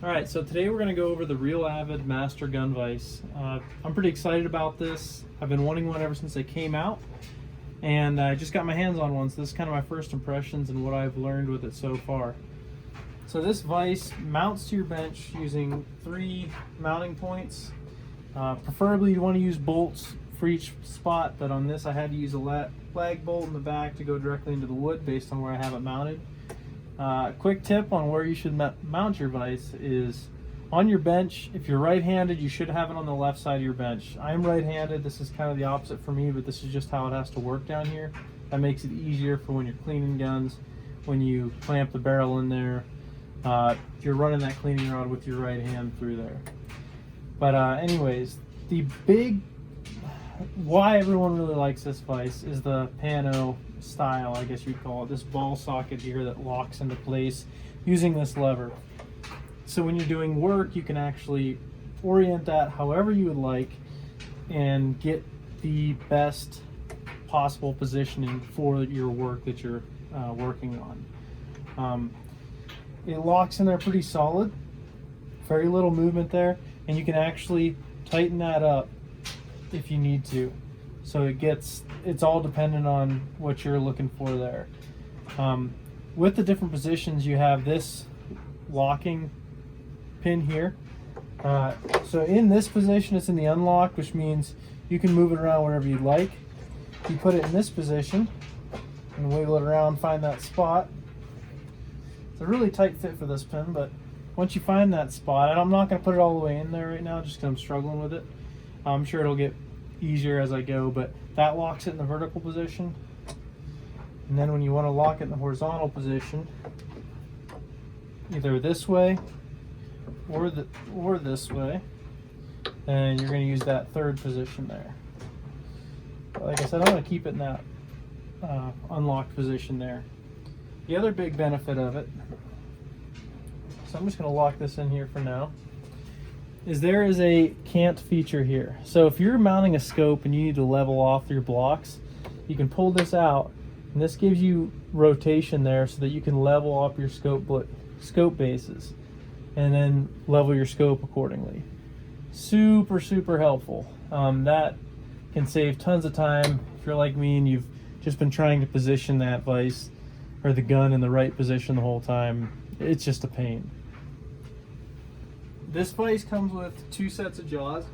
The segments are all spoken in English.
Alright, so today we're going to go over the Real Avid Master Gun Vise. I'm pretty excited about this. I've been wanting one ever since they came out, and I just got my hands on one, so this is kind of my first impressions and what I've learned with it so far. So this vise mounts to your bench using 3 mounting points. Preferably you want to use bolts for each spot, but on this I had to use a flag bolt in the back to go directly into the wood based on where I have it mounted. Quick tip on where you should mount your vise is on your bench. If you're right-handed, you should have it on the left side of your bench. I'm right-handed. This is kind of the opposite for me, but this is just how it has to work down here. That makes it easier for when you're cleaning guns, when you clamp the barrel in there. You're running that cleaning rod with your right hand through there. But anyways, the big why everyone really likes this vise is the pano style, I guess you'd call it. This ball socket here that locks into place using this lever. So when you're doing work, you can actually orient that however you would like and get the best possible positioning for your work that you're working on. It locks in there pretty solid, very little movement there, and you can actually tighten that up if you need to. So it's all dependent on what you're looking for there. With the different positions, you have this locking pin here. So in this position, it's in the unlock, which means you can move it around wherever you'd like. You put it in this position and wiggle it around, find that spot. It's a really tight fit for this pin, but once you find that spot, and I'm not going to put it all the way in there right now just because I'm struggling with it. I'm sure it'll get easier as I go, but that locks it in the vertical position. And then when you want to lock it in the horizontal position, either this way or this way, and you're going to use that third position there. But like I said, I'm going to keep it in that unlocked position there. The other big benefit of it, so I'm just going to lock this in here for now, is there is a cant feature here. So if you're mounting a scope and you need to level off your blocks, you can pull this out, and this gives you rotation there so that you can level up your scope bases and then level your scope accordingly. Super helpful. That can save tons of time if you're like me and you've just been trying to position that vise or the gun in the right position the whole time. It's just a pain. This vise comes with 2 sets of jaws.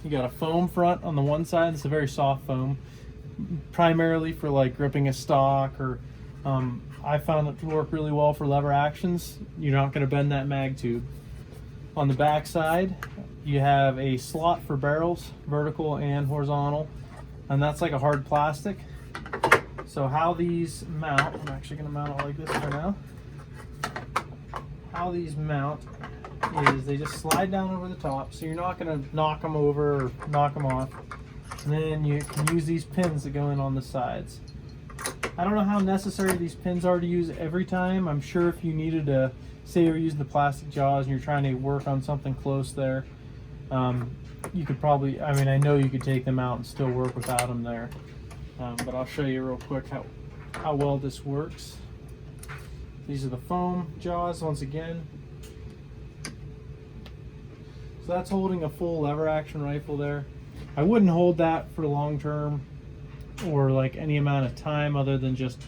You got a foam front on the one side. It's a very soft foam, primarily for like gripping a stock, or I found it to work really well for lever actions. You're not going to bend that mag tube. On the back side, you have a slot for barrels, vertical and horizontal, and that's like a hard plastic. So how these mount, I'm actually going to mount it like this for now. How these mount is they just slide down over the top, so you're not going to knock them over or knock them off. And then you can use these pins that go in on the sides. I don't know how necessary these pins are to use every time. I'm sure if you needed to, say you're using the plastic jaws and you're trying to work on something close there, you could probably, I know you could take them out and still work without them there. But I'll show you real quick how well this works. These are the foam jaws once again. So that's holding a full lever action rifle there. I wouldn't hold that for long term or like any amount of time other than just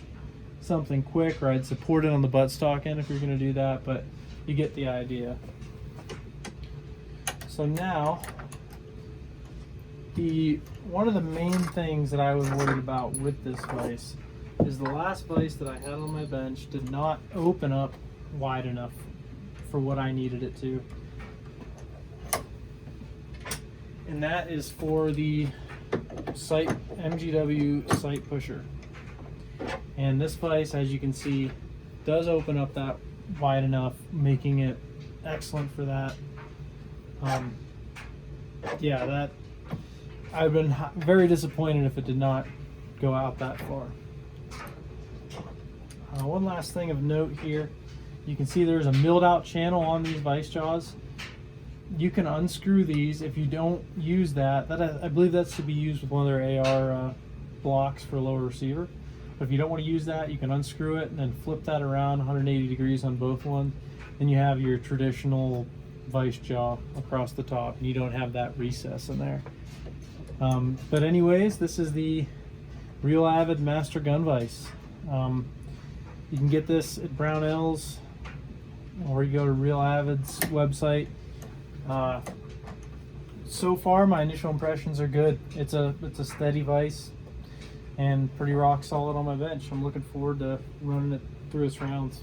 something quick, or I'd support it on the buttstock end if you're going to do that, but you get the idea. So now, one of the main things that I was worried about with this vise is the last vise that I had on my bench did not open up wide enough for what I needed it to. And that is for the MGW sight pusher. And this vise, as you can see, does open up that wide enough, making it excellent for that. Yeah, I've been very disappointed if it did not go out that far. One last thing of note here, you can see there's a milled out channel on these vise jaws. You can unscrew these if you don't use that. I believe that's to be used with one of their AR blocks for lower receiver. But if you don't want to use that, you can unscrew it and then flip that around 180 degrees on both ones, then you have your traditional Vise jaw across the top, and you don't have that recess in there. But anyways, this is the Real Avid Master Gun Vise. You can get this at Brownells, or you go to Real Avid's website. So far, my initial impressions are good. It's a steady vise and pretty rock solid on my bench. I'm looking forward to running it through its rounds.